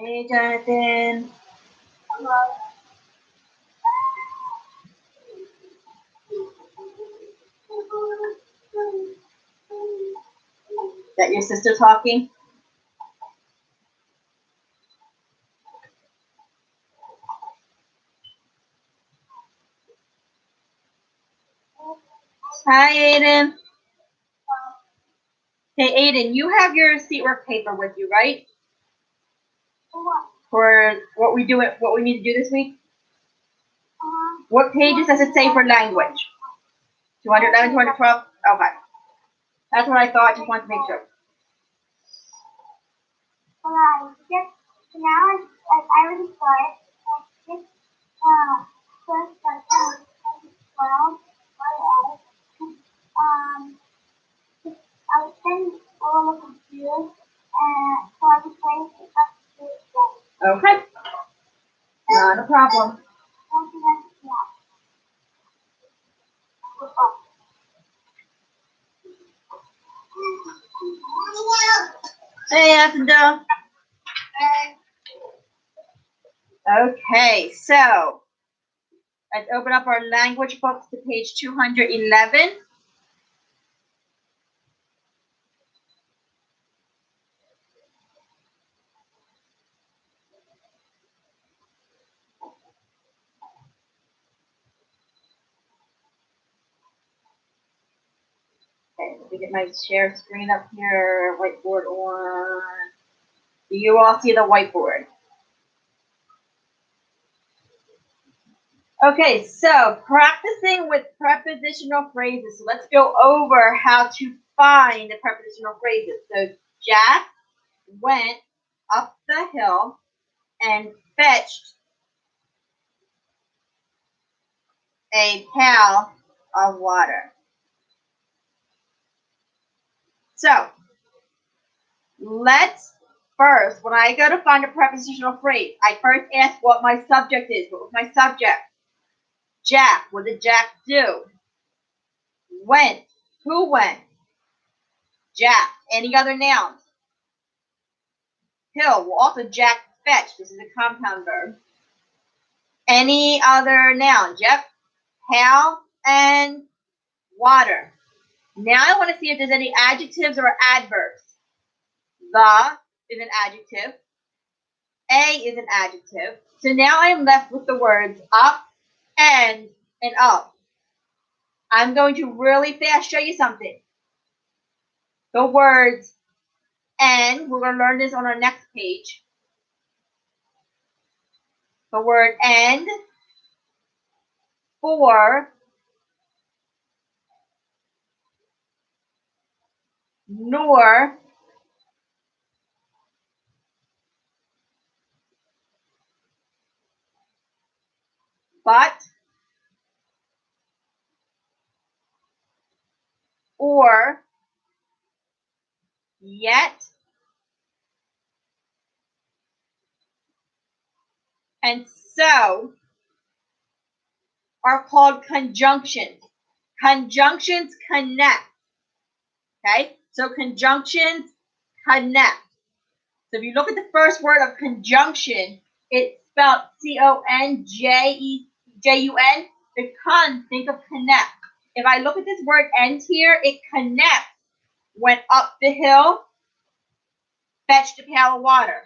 Hey, Jonathan. Hello. Is that your sister talking? Hi, Aiden. Hey, Aiden, you have your seat work paper with you, right? For what we need to do this week? What pages does it say for language? 211, 212? Okay. That's what I thought. Just wanted to make sure. Now I already started. Just first start from 12. I was sending all the computers and so I was playing up to today. Okay. Not a problem. Hey, Ethelda. Okay, so let's open up our language books to page 211. Okay, let me get my share screen up here, whiteboard on. Do you all see the whiteboard? Okay, so practicing with prepositional phrases. So let's go over how to find the prepositional phrases. So Jack went up the hill and fetched a pail of water. So let's first, when I go to find a prepositional phrase, I first ask what my subject is. What was my subject? Jack. What did Jack do? Went. Who went? Jack. Any other nouns? Hill. Well, also Jack fetched. This is a compound verb. Any other nouns? Yep. Pail and water. Now I want to see if there's any adjectives or adverbs. The is an adjective. A is an adjective. So now I'm left with the words up and up. I'm going to really fast show you something. The words and, we're going to learn this on our next page. The word and, for, nor, but, or, yet, and so are called conjunctions. Conjunctions connect. Okay? So conjunctions connect. So if you look at the first word of conjunction, it's spelled conjun. The con, think of connect. If I look at this word end here, it connects. Went up the hill, fetched a pail of water.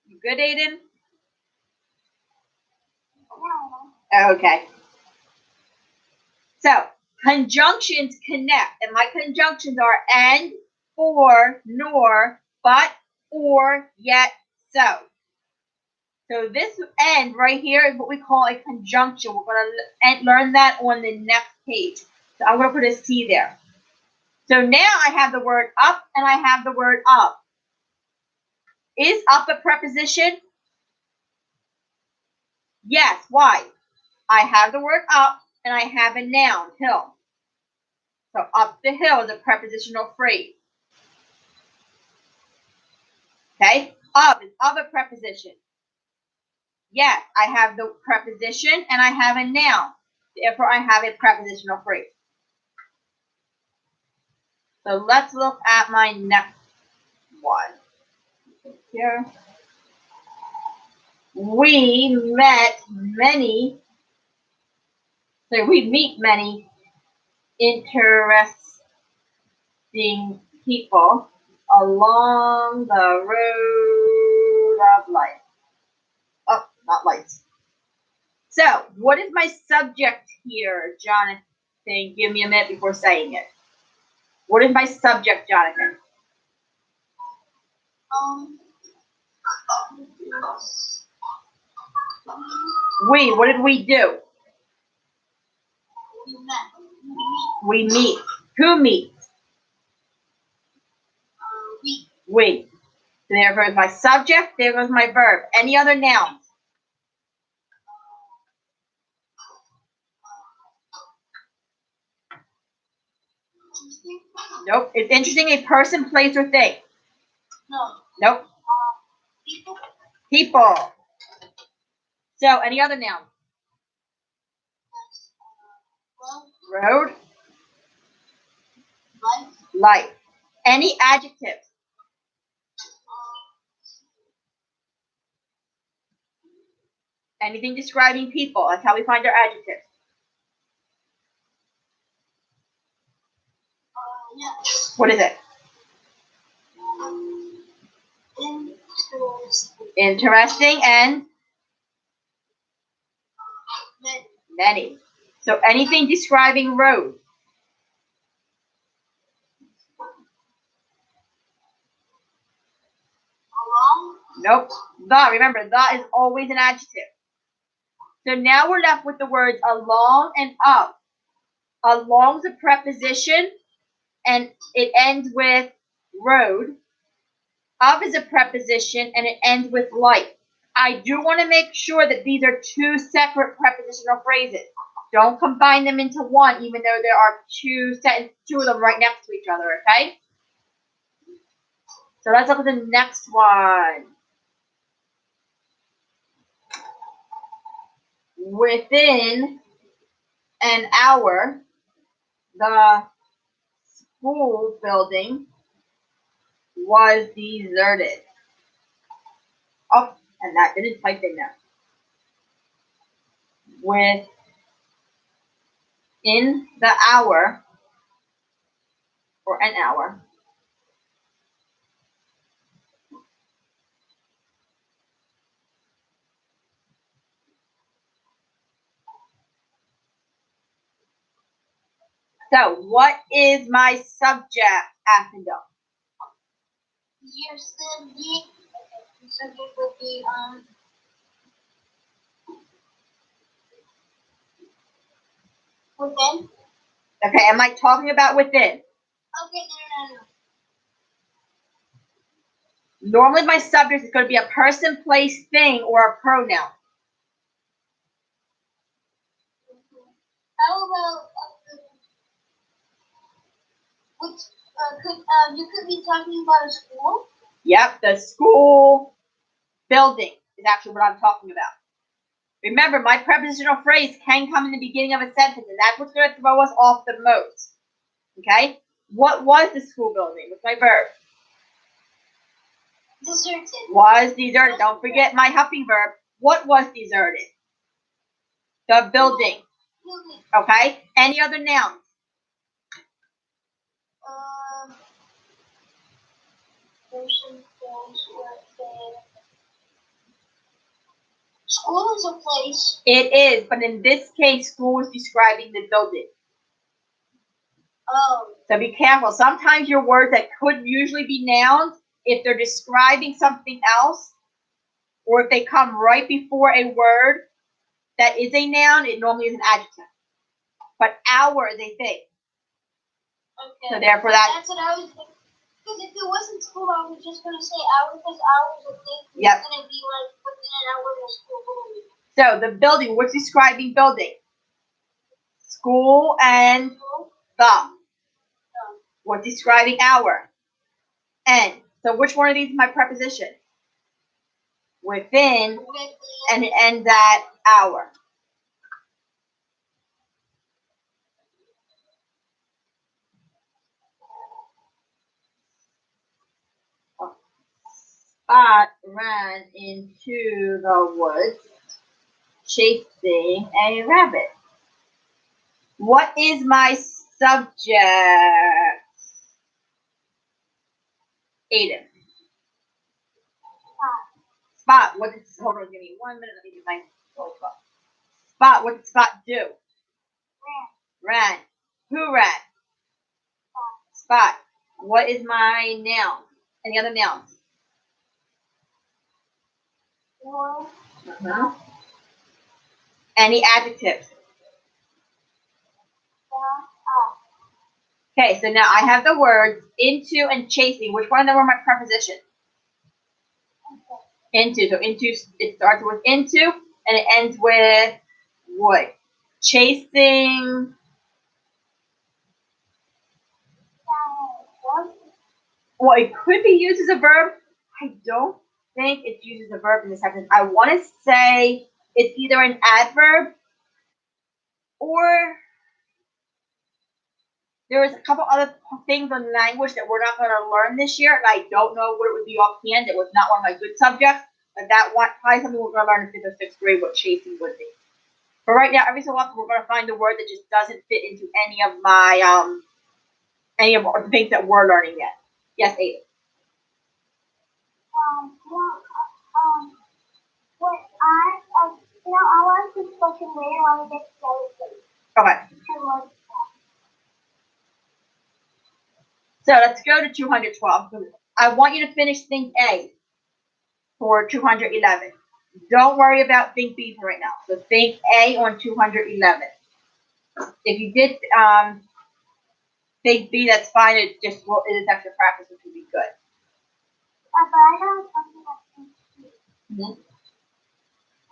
You good, Aiden? Okay. So conjunctions connect, and my conjunctions are and, for, nor, but, or, yet, so. So this and right here is what we call a conjunction. We're going to learn that on the next page. So I'm going to put a C there. So now I have the word up and I have the word up. Is up a preposition? Yes. Why? I have the word up and I have a noun, hill. So up the hill is a prepositional phrase. Okay? Of is of a preposition. Yes, I have the preposition and I have a noun. Therefore, I have a prepositional phrase. So let's look at my next one. Here. We meet many interesting people along the road of life. Oh, not lights. So, what is my subject here, Jonathan? Give me a minute before saying it. What is my subject, Jonathan? What did we do? We meet. Who meets? We. So there goes my subject, there goes my verb. Any other nouns? Nope. It's interesting, a person, place, or thing. No. Nope. People. So, any other nouns? Road. Life. Any adjectives? Anything describing people. That's how we find our adjectives. Yes. What is it? Interesting and many. So anything describing road. Nope. The. Remember, the is always an adjective. So now we're left with the words along and up. Along is a preposition and it ends with road. Up is a preposition and it ends with like. I do want to make sure that these are two separate prepositional phrases. Don't combine them into one, even though there are two of them right next to each other, okay? So let's look at the next one. Within an hour, the school building was deserted. Oh, and that didn't type in there. Within the hour, or an hour, so what is my subject, Affendel? Your subject would be within. Okay, am I talking about within? Okay, no. Normally my subject is going to be a person, place, thing, or a pronoun. How about which you could be talking about a school? Yep, the school building is actually what I'm talking about. Remember, my prepositional phrase can come in the beginning of a sentence, and that's what's going to throw us off the most. Okay? What was the school building? What's my verb? Deserted. Was deserted. Don't forget my helping verb. What was deserted? The building. Okay? Any other nouns? Person, place, or thing. School is a place. It is, but in this case, school is describing the building. Oh. So be careful. Sometimes your words that could usually be nouns, if they're describing something else, or if they come right before a word that is a noun, it normally is an adjective. But hour is a thing. Okay. So therefore that's what I was thinking. Because if it wasn't school, I was just going to say hour because hour is a thing. Yep. It's going to be like within an hour of school building. So the building, what's describing building? School and the. What's describing hour? And. So which one of these is my preposition? Within and it ends at hour. Spot ran into the woods chasing a rabbit. What is my subject? Aiden. Spot. What did hold on? Give me 1 minute. Let me do my spot. Spot. What did Spot do? Ran. Who ran? Spot. What is my noun? Any other nouns? Uh-huh. Any adjectives? Okay, so now I have the words into and chasing. Which one of them were my preposition? Into. So into, it starts with into and it ends with would. Chasing. Well, it could be used as a verb. I don't think it's used as a verb in this sentence. I want to say it's either an adverb or there's a couple other things on language that we're not going to learn this year, and I don't know what it would be offhand. It was not one of my good subjects, but that one probably something we're going to learn in 5th or 6th grade what chasing would be. But right now, every so often, we're going to find a word that just doesn't fit into any of the things that we're learning yet. Yes, Aiden. I want to question later when we get to Okay. So let's go to 212. I want you to finish Think A for 211. Don't worry about Think B for right now. So Think A on 211. If you did Think B, that's fine. It is extra practice, which would be good. But I don't something like Think B. Mm-hmm.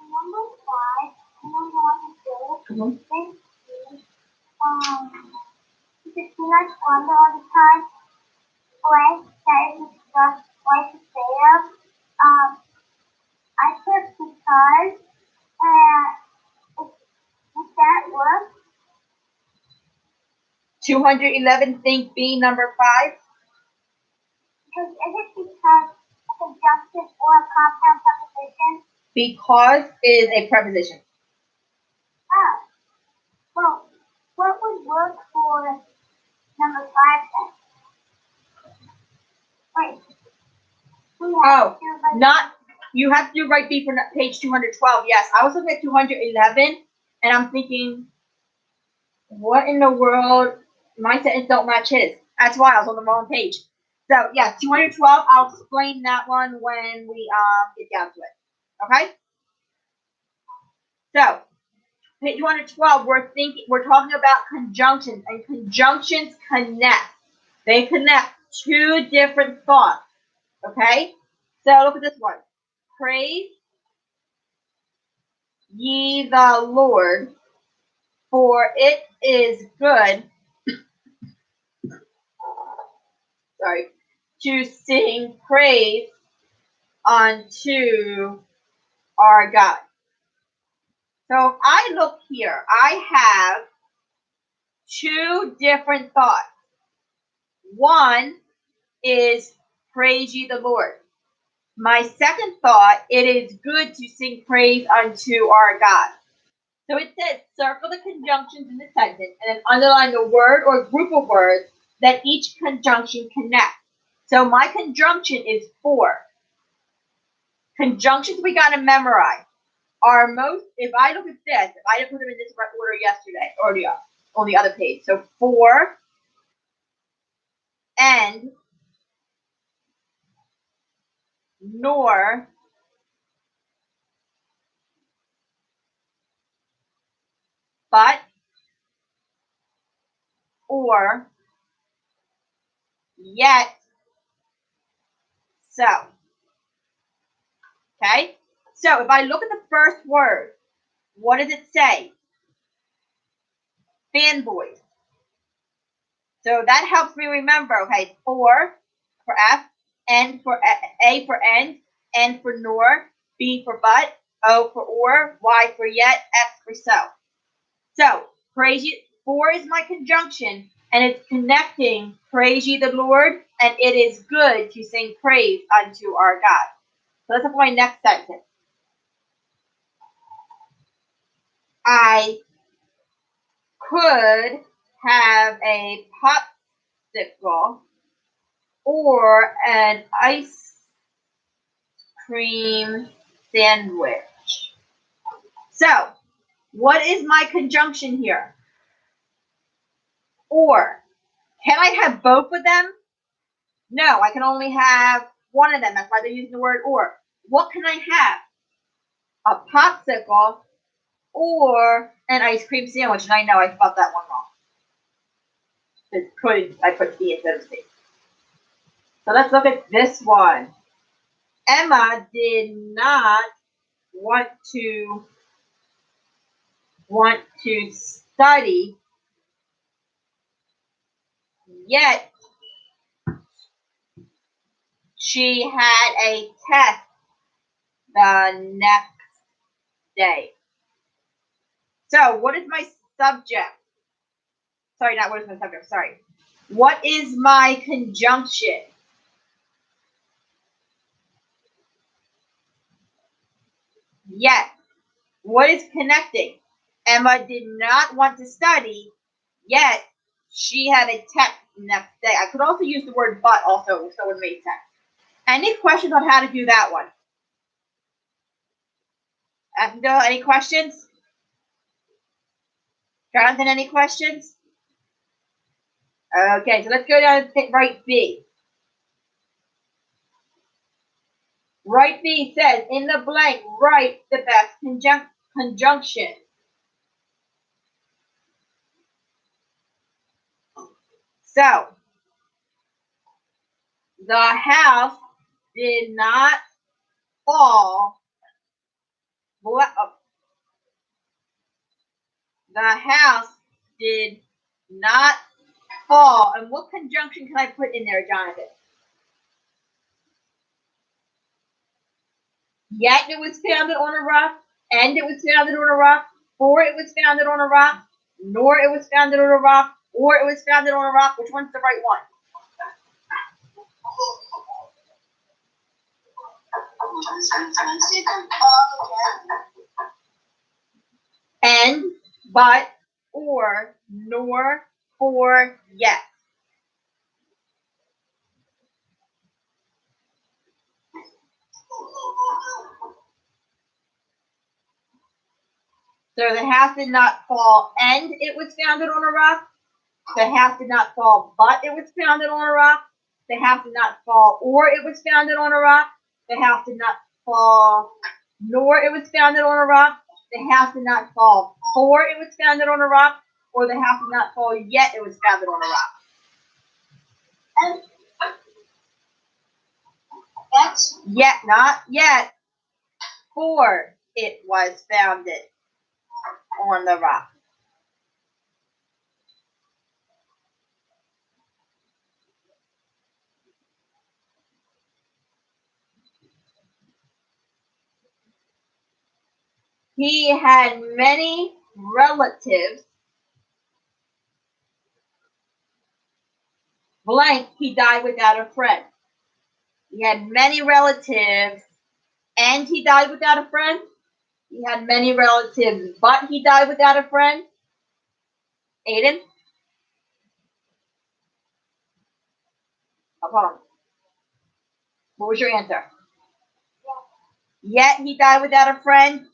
Number 5, I don't know what to do. Mm-hmm. Think B. Is it too much wonder all the time? Like that is just like to say them. I put because if that works. 211, Think B, number 5. Because is it because a conjunction or a compound preposition? Because is a preposition. Oh. Well, what would work for number 5 then? Wait. You have to do right B for page 212. Yes, I was looking at 211, and I'm thinking, what in the world? My sentence don't match his. That's why I was on the wrong page. So yeah, 212. I'll explain that one when we get down to it. Okay. So page 212. We're talking about conjunctions, and conjunctions connect. They connect two different thoughts. Okay. So look at this one. Praise ye the Lord, for it is good. To sing praise unto our God. So if I look here, I have two different thoughts. One is praise ye the Lord. My second thought, it is good to sing praise unto our God. So it says circle the conjunctions in the sentence and then underline the word or group of words that each conjunction connects. So my conjunction is 4. Conjunctions we got to memorize are if I look at this, if I didn't put them in this order yesterday, or on the other page. So for, and, nor, but, or, yet, so. Okay? So if I look at the first word, what does it say? Fanboys. So that helps me remember, okay, for F, N for A for end, N for nor, B for but, O for or, Y for yet, S for so. So, praise ye, for is my conjunction, and it's connecting praise ye the Lord, and it is good to sing praise unto our God. So let's look at my next sentence. I could have a popsicle or an ice cream sandwich. So, what is my conjunction here? Or. Can I have both of them? No, I can only have one of them. That's why they're using the word or. What can I have? A popsicle or an ice cream sandwich. And I know I spelled that one wrong. I put C instead of C. So let's look at this one. Emma did not want to study, yet she had a test the next day. So what is my subject? Sorry, not what is my subject, sorry. What is my conjunction? Yet. What is connecting? Emma did not want to study, yet she had a test the next day. I could also use the word but also, so it made sense. Any questions on how to do that one? Any questions? Jonathan, any questions? Okay, so let's go down to right B. Right B says, in the blank, write the best conjunction. So, the house did not fall. The house did not fall. And what conjunction can I put in there, Jonathan? Yet it was founded on a rock, and it was founded on a rock, for it was founded on a rock, nor it was founded on a rock, or it was founded on a rock. Which one's the right one? And, but, or, nor, for, yet. So the house did not fall, and it was founded on a rock. The house did not fall, but it was founded on a rock. The house did not fall, or it was founded on a rock. The house did not fall, nor it was founded on a rock. The house did not fall, for it was founded on a rock. Or the house did not fall, yet it was founded on a rock. Yet, not yet. For it was founded on the rock. He had many relatives. Blank, he died without a friend. He had many relatives, and he died without a friend. He had many relatives, but he died without a friend. Aiden? Oh, hold on. What was your answer? Yet he died without a friend,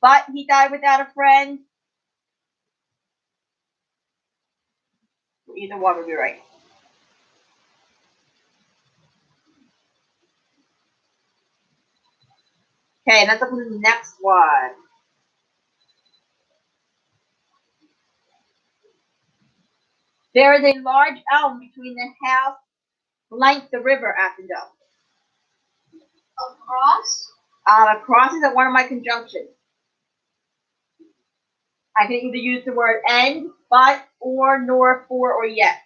but he died without a friend. Either one would be right. Okay, let's look at the next one. There is a large elm between the house blank the river, Affendale. Across? Across is one of my conjunctions. I can either use the word and, but, or, nor, for, or yet.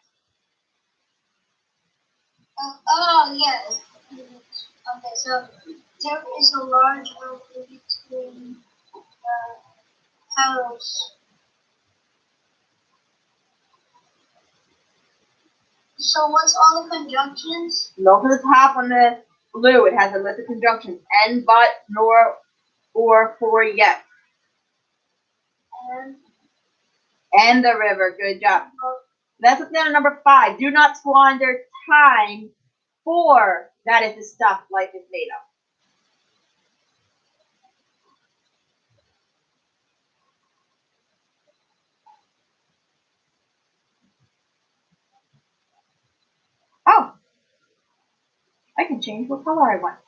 Yes. Okay, so there is a large elm between the house. So what's all the conjunctions? Look at the top on the Blue, it has a list of conjunctions. And, but, nor, or, for, yet. And the river. Good job. Let's look down at number 5. Do not squander time, for that is the stuff life is made of. Oh, I can change what color I want.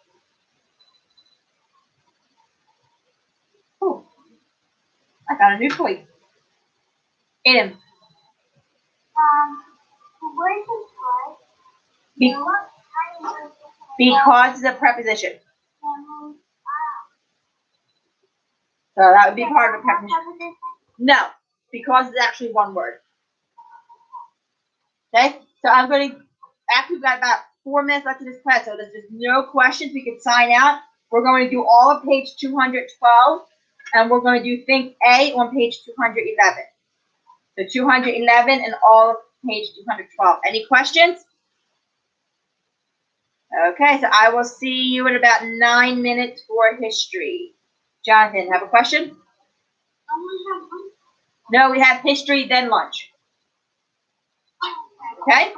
Oh, I got a new toy. Aiden. Where's the part? Be- because it's a preposition. So that would be part of a preposition. No, because it's actually one word. Okay, so I'm going to, after we've got about 4 minutes left of this class, so there's just no questions, we can sign out. We're going to do all of page 212, and we're going to do Think A on page 211. So 211 and all of page 212. Any questions? Okay, so I will see you in about 9 minutes for history. Jonathan, have a question? No, we have history, then lunch. Okay?